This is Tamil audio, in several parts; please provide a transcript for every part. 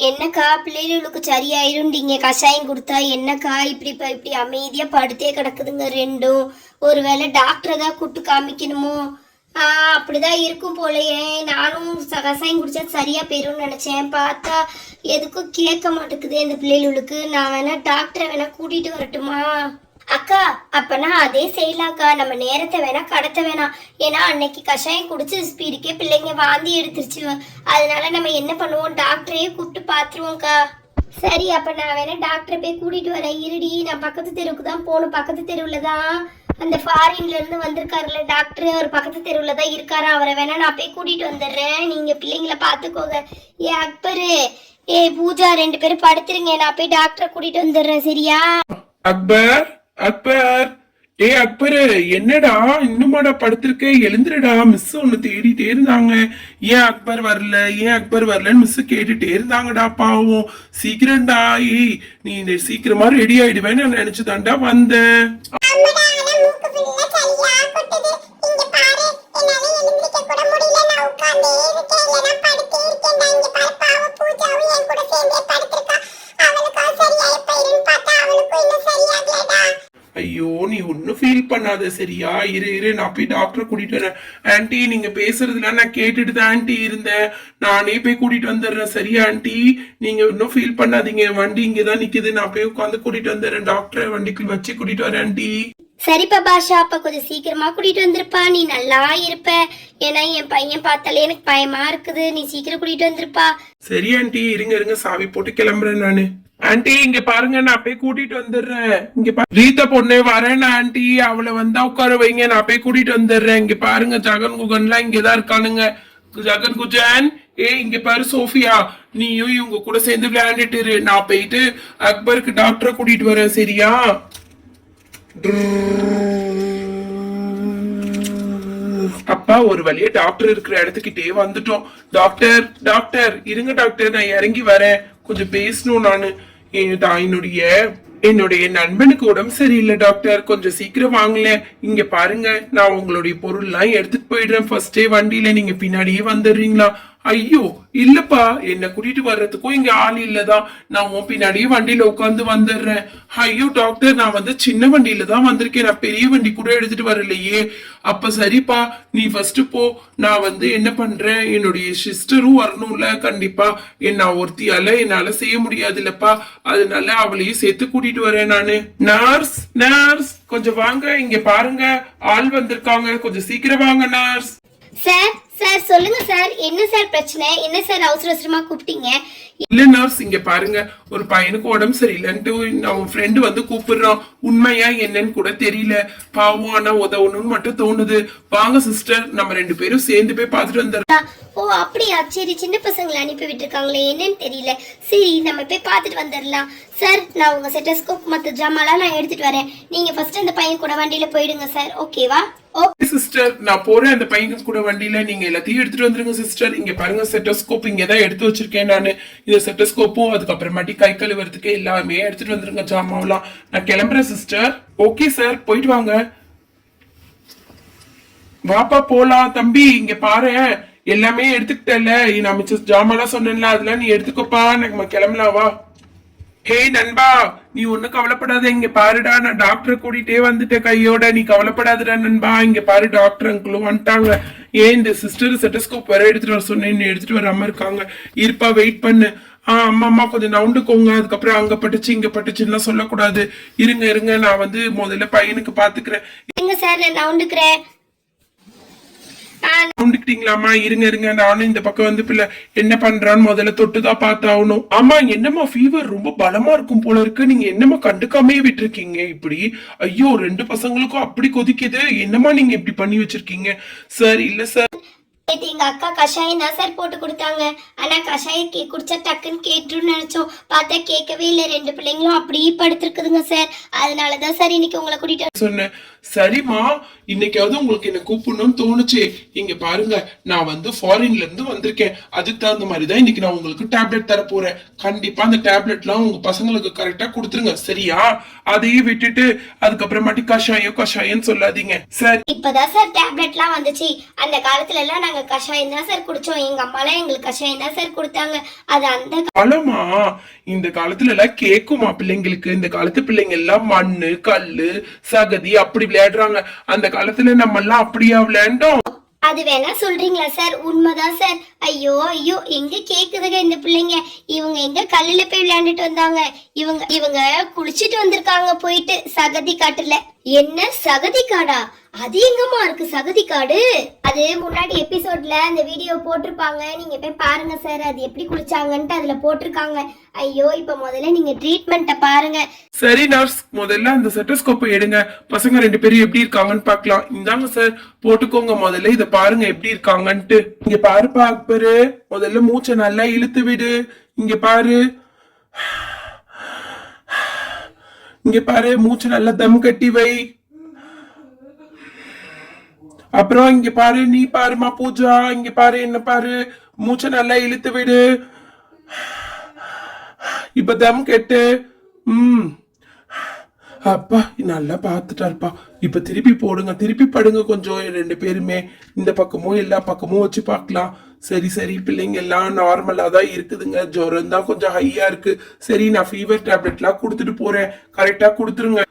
என்னக்கா பிள்ளைகளுக்கு சரியாயிருந்தீங்க கஷாயம் கொடுத்தா என்னக்கா இப்படி அமைதியா படுத்தே கிடக்குதுங்க ரெண்டும். ஒருவேளை டாக்டரை தான் கூட்டு காமிக்கணுமோ? அப்படிதான் இருக்கும் போலயே. நானும் கஷாயம் குடிச்சா சரியா போயிரும்னு நினைச்சேன். பார்த்தா எதுக்கும் கேட்க மாட்டேங்குது இந்த பிள்ளைகளுக்கு. நான் வேணா டாக்டரை வேணா கூட்டிட்டு வரட்டுமா? அக்கா அப்பனா அதே செய்யலாக்கா. நம்ம நேரத்தை வேணா கடத்த வேணாம். ஏன்னா அன்னைக்கு கஷாயம் குடிச்சு ஸ்பீடுக்கே பிள்ளைங்க வாந்தி எடுத்துருச்சு. அதனால நம்ம என்ன பண்ணுவோம், டாக்டரையே கூப்பிட்டு பாத்துருவோம்க்கா. சரி அப்ப நான் வேணா டாக்டரை போய் கூட்டிட்டு வரேன். இருடி, நான் பக்கத்து தெருவுக்கு தான் போகணும். பக்கத்து தெருவுல தான் அந்த ஃபாரின்ல இருந்து வந்திருக்காருல்ல டாக்டர், அவர் பக்கத்து தெருவுல தான் இருக்காரு. அவரை வேணா நான் போய் கூட்டிட்டு வந்துடுறேன். நீங்க பிள்ளைங்கள பாத்துக்கோங்க. ஏ அக்பரு, ஏ பூஜா, 2 பேரும் படுத்துருங்க. நான் போய் டாக்டரை கூட்டிட்டு வந்துடுறேன். சரியா? அக்பர், அக்பர், ஏ அக்பரு, என்னடா இன்னுமாடா படுத்திருக்க? எழுந்துடா, மிஸ் ஒன்னு தேடிட்டே இருந்தாங்க. ஏன் அக்பர் வரல, ஏன் அக்பர் வரலன்னு மிஸ் கேட்டுட்டே இருந்தாங்கடா. பாவம், சீக்கிரம்டா. ஏய், நீ சீக்கிரமா ரெடி ஆயிடுவேன்னு நான் நினைச்சுதான்டா வந்தேன். ஐயோ, நீ ஒன்னும் ஃபீல் பண்ணாத சரியா? இரு நான் போய் டாக்டரை கூட்டிட்டு வரேன். ஆன்டி, நீங்க பேசுறதுலாம் நான் கேட்டுட்டு தான் ஆன்டி இருந்தேன். நானே போய் கூட்டிட்டு வந்துடுறேன். சரியா ஆன்டி? நீங்க இன்னும் ஃபீல் பண்ணாதீங்க. வண்டி இங்கதான் நிக்குது. நான் போய் உட்காந்து கூட்டிட்டு வந்துடுறேன். டாக்டரை வண்டிக்குள் வச்சு கூட்டிட்டு வரேன் ஆன்டி. சரிப்பா பாஷா, அப்ப கொஞ்சம் சீக்கிரமா கூட்டிட்டு வந்திருப்பா. நீ நல்லா இருப்ப. ஏன்னா என் பையன் பார்த்தாலே எனக்கு பயமா இருக்குது. நீ சீக்கிரம் கூட்டிட்டு வந்திருப்பா. சரி ஆன்டி, இருங்க சாவி போட்டு கிளம்புறேன் நானு. ஆன்டி இங்க பாருங்க, நான் போய் கூட்டிட்டு வந்துடுறேன். இங்க ரீதா பொண்ணு வரேன் ஆன்டி. அவளை வந்தா உட்கார வைங்க, நான் போய் கூட்டிட்டு வந்துடுறேன். இங்க பாருங்க, ஜகன் குகன்லாம் இங்கதான் இருக்கானுங்க. ஜகன் குஜன், இங்க பாரு சோஃபியா, நீயும் இவங்க கூட சேர்ந்து விளையாண்டுட்டு இரு. நான் போயிட்டு அக்பருக்கு டாக்டரை கூட்டிட்டு வரேன். சரியா? அப்பா, ஒரு வழியா டாக்டர் இருக்கிற இடத்துக்கிட்டே வந்துட்டோம். டாக்டர், டாக்டர் இருங்க டாக்டர், நான் இறங்கி வரேன். கொஞ்சம் பேசணும் நானு. என்னுடைய நண்பனுக்கு உடம்பு சரியில்லை டாக்டர், கொஞ்சம் சீக்கிரம் வாங்கல. இங்க பாருங்க, நான் உங்களுடைய பொருள் எல்லாம் எடுத்துட்டு போயிடுறேன். ஃபர்ஸ்டே வண்டியில, நீங்க பின்னாடியே வந்துடுறீங்களா? ஐயோ இல்லப்பா, என்ன கூட்டிட்டு வர்றதுக்கும் இங்க ஆள் இல்லதான். நான் உன் பின்னாடியே வண்டியில உட்காந்து வந்துடுறேன். ஐயோ டாக்டர், நான் வந்து சின்ன வண்டியில தான் வந்திருக்கேன். நான் பெரிய வண்டி கூட எடுத்துட்டு வரலையே. அப்ப சரிப்பா, நீ ஃபர்ஸ்ட் போ. நான் வந்து என்ன பண்றேன், என்னுடைய சிஸ்டரும் வரணும்ல. கண்டிப்பா நான் ஒருத்தியால என்னால செய்ய முடியாது இல்லப்பா. அதனால அவளையும் சேர்த்து கூட்டிட்டு வரேன் நானு. நர்ஸ், நர்ஸ் கொஞ்சம் வாங்க. இங்க பாருங்க, ஆள் வந்திருக்காங்க. கொஞ்சம் சீக்கிரம் வாங்க நர்ஸ். சார் சார் சொல்லுங்க சார். என்ன சார் பிரச்சனை? என்ன சார் அவசர அவசரமா கூப்பிட்டீங்க? இல்ல நர்ஸ், இங்க பாருங்க, ஒரு பையனுக்கு உடம்பு சரியில்லைன்ட்டு அவன் ஃப்ரெண்டு வந்து கூப்பிடுறான். உண்மையா என்னன்னு கூட தெரியல. பாவம், ஆனா உதவணும்னு மட்டும் தோணுது. வாங்க சிஸ்டர், நம்ம 2 பேரும் சேர்ந்து போய் பார்த்துட்டு வந்துடுறோம். ஓ அப்படியா? சரி, சின்ன பசங்களை அனுப்பி விட்டுருக்காங்களே, என்னன்னு தெரியல. சரி, நம்ம போய் பார்த்துட்டு வந்துடலாம். சார், நான் உங்க செட்டஸ்கோப் மற்ற ஜாமான்லாம் நான் எடுத்துட்டு வரேன். நீங்க ஃபர்ஸ்ட் அந்த பையன் கூட வண்டியில போயிடுங்க சார். ஓகேவா? ஓகே சிஸ்டர், நான் போறேன். அந்த பையன் கூட வண்டியில நீங்க எல்லாத்தையும் எடுத்துட்டு வந்துருங்க சிஸ்டர். இங்க பாருங்க, செட்டஸ்கோப் இங்கதான் எடுத்து வச்சிருக்கேன் நானு. இந்த செட்டஸ்கோப்பும் அதுக்கப்புறமாட்டி கை கழுவுறதுக்கு எல்லாமே எடுத்துட்டு வந்துருங்க ஜாமாவெல்லாம். நான் கிளம்புறேன் சிஸ்டர். ஓகே சார், போயிட்டு வாங்க. வாப்பா போலாம். தம்பி இங்க பாரு, எல்லாமே எடுத்துக்கிட்டல. நான் மிச்சம் ஜாமான்லாம் சொன்னேன்ல, அதெல்லாம் நீ எடுத்துக்கோப்பா. நம்ம கிளம்பலாம், வா. ஹே நண்பா, நீ ஒன்னும் கவலைப்படாத. இங்க பாருடா, நான் டாக்டரை கூட்டிட்டே வந்துட்டேன் கையோட. நீ கவலைப்படாதடா நண்பா. இங்க பாரு, டாக்டர் அங்கிளும் வந்துட்டாங்க. இந்த சிஸ்டர் செட்டஸ்கோப் வேற எடுத்துட்டு வர சொன்னேன், எடுத்துட்டு வராம இருக்காங்க. இருப்பா, வெயிட் பண்ணு. அம்மா கொஞ்சம் நவுண்டுக்கோங்க. அதுக்கப்புறம் அங்க பட்டுச்சு இங்க பட்டுச்சுன்னா சொல்லக்கூடாது. இருங்க, நான் வந்து முதல்ல பையனுக்கு பாத்துக்கிறேன். சார், நான் நவுண்டுக்கிறேன். நவுண்டுக்கிட்டீங்களாமா? இருங்க, நானும் இந்த பக்கம் வந்து பிள்ளை என்ன பண்றான்னு முதல்ல தொட்டுதான் பார்த்தாகணும். ஆமா, என்னம்மா ஃபீவர் ரொம்ப பலமா இருக்கும் போல இருக்கு. நீங்க என்னம்மா கண்டுக்காமே விட்டுருக்கீங்க இப்படி? ஐயோ, 2 பசங்களுக்கும் அப்படி கொதிக்குது. என்னம்மா நீங்க இப்படி பண்ணி வச்சிருக்கீங்க? சார், இல்ல சார், எங்க அக்கா கஷாயம் தான் சார் போட்டு கொடுத்தாங்க. ஆனா கஷாயம் குடிச்சா டக்குன்னு கேட்டுருன்னு நினைச்சோம். பார்த்தா கேட்கவே இல்லை. 2 பிள்ளைங்களும் அப்படியே படுத்திருக்குதுங்க சார். அதனாலதான் சார் இன்னைக்கு உங்களை கூட்டிட்டு சொன்னேன். சரிம்மா, இன்னைக்காவது உங்களுக்கு என்ன கூப்பிடணும்னு தோணுச்சு. இங்க பாருங்க, நான் வந்து ஃபாரின்ல இருந்து வந்திருக்கேன். அதுக்கு தகுந்த மாதிரி தான் இன்னைக்கு நான் உங்களுக்கு டேப்லெட் தர போறேன். கண்டிப்பா அந்த டேப்லெட்லாம் உங்க பசங்களுக்கு கரெக்டா கொடுத்துருங்க, சரியா? அதையே விட்டுட்டு அதுக்கப்புறமாட்டி கஷாயம் சொல்லாதீங்க. சரி. இப்பதான் சார் டேப்லெட்லாம் வந்துச்சு. அந்த காலத்துல எல்லாம் நாங்க கஷாயம் தான் சார் குடிச்சோம். எங்க அம்மாலாம் எங்களுக்கு கஷாயம் தான் சார் கொடுத்தாங்க. அது அந்த பழமா? இந்த காலத்துல எல்லாம் கேக்குமா பிள்ளைங்களுக்கு? இந்த காலத்து பிள்ளைங்க எல்லாம் மண்ணு கல்லு சகதி அப்படி விளையாடுறாங்க. அந்த காலத்துல நம்ம எல்லாம் அப்படியா விளையாண்டோம்? அது வேணா சொல்றீங்களா சார்? உண்மைதான் சார். ஐயோ ஐயோ, எங்க கேக்குதுங்க இந்த பிள்ளைங்க. இவங்க எங்க கல்லுல போய் விளையாண்டுட்டு வந்தாங்க? இவங்க இவங்க குளிச்சிட்டு வந்திருக்காங்க போயிட்டு சகதி காட்டுல. என்ன சகதி காடா? அது எங்கம்மா இருக்கு சகதி காடு? அது முன்னாடி எபிசோட்ல அந்த வீடியோ போட்டிருப்பாங்க, நீங்க போய் பாருங்க சார். அது எப்படி குளிச்சாங்கன்ட்டு அதுல போட்டிருக்காங்க. ஐயோ, இப்ப முதல்ல நீங்க ட்ரீட்மெண்ட்ட பாருங்க. சரி நர்ஸ், முதல்ல அந்த செட்டோஸ்கோப்பை எடுங்க. பசங்க 2 பேரும் எப்படி இருக்காங்கன்னு பார்க்கலாம். இந்தாங்க சார், போட்டுக்கோங்க. முதல்ல இத பாருங்க எப்படி இருக்காங்கன்ட்டு. இங்க பாருப்பா அக்பரு, முதல்ல மூச்சை நல்லா இழுத்து விடு. இங்க பாரு, இங்க பாரு, மூச்சை நல்லா தம் கட்டி வை. அப்புறம் இங்க பாரு, நீ பாருமா பூஜா, இங்க பாரு, என்ன பாரு, மூச்சை நல்லா இழுத்து விடு. இப்ப தம் கெட்டு. அப்பா நல்லா பாத்துட்டாருப்பா. இப்ப திருப்பி போடுங்க, திருப்பி படுங்க கொஞ்சம் 2 பேருமே. இந்த பக்கமும் எல்லா பக்கமும் வச்சு பார்க்கலாம். சரி சரி, பிள்ளைங்க எல்லாம் நார்மலா தான் இருக்குதுங்க. ஜுரம் தான் கொஞ்சம் ஹையா இருக்கு. சரி, நான் ஃபீவர் டேப்லெட்லாம் கொடுத்துட்டு போறேன். கரெக்டா கொடுத்துருங்க.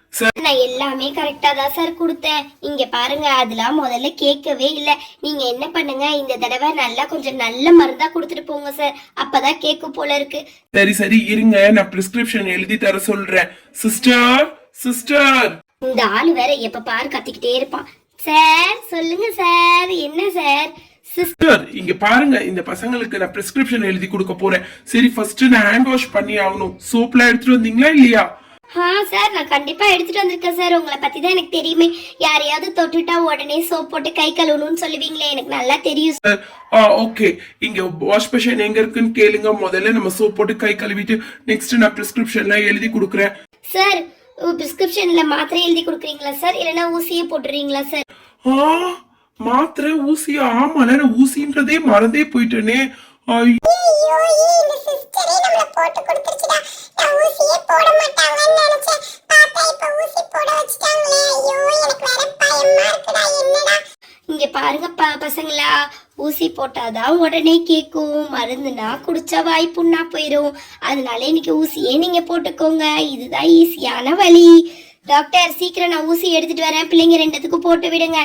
நான் எல்லாமே கரெக்டா தான் சார் கொடுத்தேன். இங்க பாருங்க, அதெல்லாம் முதல்ல கேட்கவே இல்ல. நீங்க என்ன பண்ணுங்க, இந்த தடவை நல்லா கொஞ்சம் நல்ல மருந்தா கொடுத்துட்டு போங்க சார். அப்பதான் கேட்கும் போல இருக்கு. சரி சரி, இருங்க, நான் பிரிஸ்கிரிப்ஷன் எழுதி தர சொல்றேன். Sister sister. இந்த ஆளு வேற எப்ப பாரு கத்திக்கிட்டே இருப்பான். சார் சொல்லுங்க சார். என்ன சார்? சிஸ்டர், இங்க பாருங்க, இந்த பசங்களுக்கு நான் பிரிஸ்கிரிப்ஷன் எழுதி கொடுக்க போறேன். சரி, ஃபர்ஸ்ட் நான் ஹேண்ட் வாஷ் பண்ணி ஆகணும். சோப்லாம் எடுத்துட்டு வந்தீங்களா இல்லையா? சார், நான் கண்டிப்பா எடுத்துட்டு வந்திருக்கேன் சார். உங்களை பத்தி தான் எனக்கு தெரியுமே. யாரையாவது தொட்டுட்டா உடனே சோப் போட்டு கை கழுவணும்னு சொல்லுவீங்களே, எனக்கு நல்லா தெரியும் சார். ஓகே, இங்க வாஷ் பேஷன் எங்க இருக்குன்னு கேளுங்க. முதல்ல நம்ம சோப் போட்டு கை கழுவிட்டு நெக்ஸ்ட் நான் பிரிஸ்கிரிப்ஷன்லாம் எழுதி கொடுக்குறேன். சார், பிரிஸ்கிரிப்ஷன்ல மாத்திரை எழுதி கொடுக்குறீங்களா சார், இல்லனா ஊசியே போட்டுறீங்களா சார்? மாத்திரை ஊசியா? ஆமால, நான் ஊசின்றதே மறந்தே போயிட்டேனே. இங்க பாருங்க பசங்களா, ஊசி போட்டாதான் உடனே கேக்கும். மருந்துனா குடிச்சா வாய் புண்ணா போயிரும். அதனால இன்னைக்கு ஊசியே நீங்க போட்டுக்கோங்க. இதுதான் ஈஸியான வழி. டாக்டர், சீக்கிரம் நான் ஊசி எடுத்துட்டு வரேன். பிள்ளைங்க 2த்துக்கும் போட்டு விடுங்க.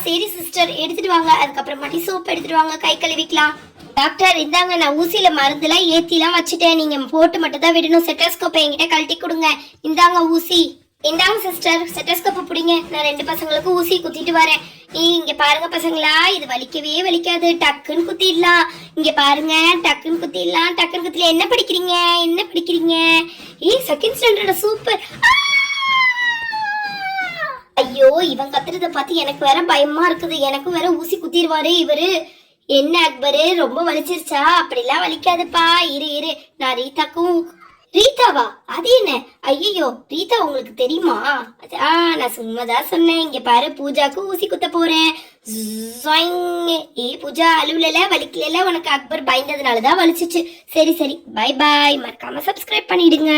சரி சிஸ்டர், எடுத்துட்டு வாங்க. அதுக்கப்புறமாட்டி சோப் எடுத்துட்டு வாங்க, கை கழுவிக்கலாம். டாக்டர், இந்தாங்க, நான் ஊசியில மருந்துலாம் ஏத்திலாம் வச்சுட்டேன். நீங்க போட்டு மட்டும் தான் விடணும். செட்டோஸ்கோப்பை என்கிட்ட கழட்டி கொடுங்க. இந்தாங்க ஊசி. இந்தாங்க சிஸ்டர், செட்டோஸ்கோப்பை பிடிங்க. நான் 2 பசங்களுக்கும் ஊசி குத்திட்டு வரேன். இங்க பாருங்க பசங்களா, இது வலிக்கவே வலிக்காது. டக்குன்னு குத்திடலாம். இங்க பாருங்க, டக்குன்னு குத்திடலாம். டக்குன்னு குத்தில. என்ன படிக்கிறீங்க? என்ன படிக்கிறீங்க? Second standard. சூப்பர். ஐயோ, இவன் கத்துறத பார்த்து எனக்கு வேற பயமா இருக்குது. எனக்கும் வேற ஊசி குத்திடுவாரு இவரு. என்ன அக்பரு, ரொம்ப வலிச்சிருச்சா? அப்படிலாம் வலிக்காதுப்பா. இரு, நான் ரீதாக்கும். ரீதாவா? அது என்ன? ஐயோ, ரீதா உங்களுக்கு தெரியுமா? நான் சும்மாதான் சொன்னேன். இங்க பாரு, பூஜாக்கு ஊசி குத்த போறேன். பூஜா, அலுவல வலிக்கல. உனக்கு அக்பர் பயந்ததுனாலதான் வலிச்சிச்சு. சரி சரி, பை பாய். மறக்காம சப்ஸ்கிரைப் பண்ணிடுங்க.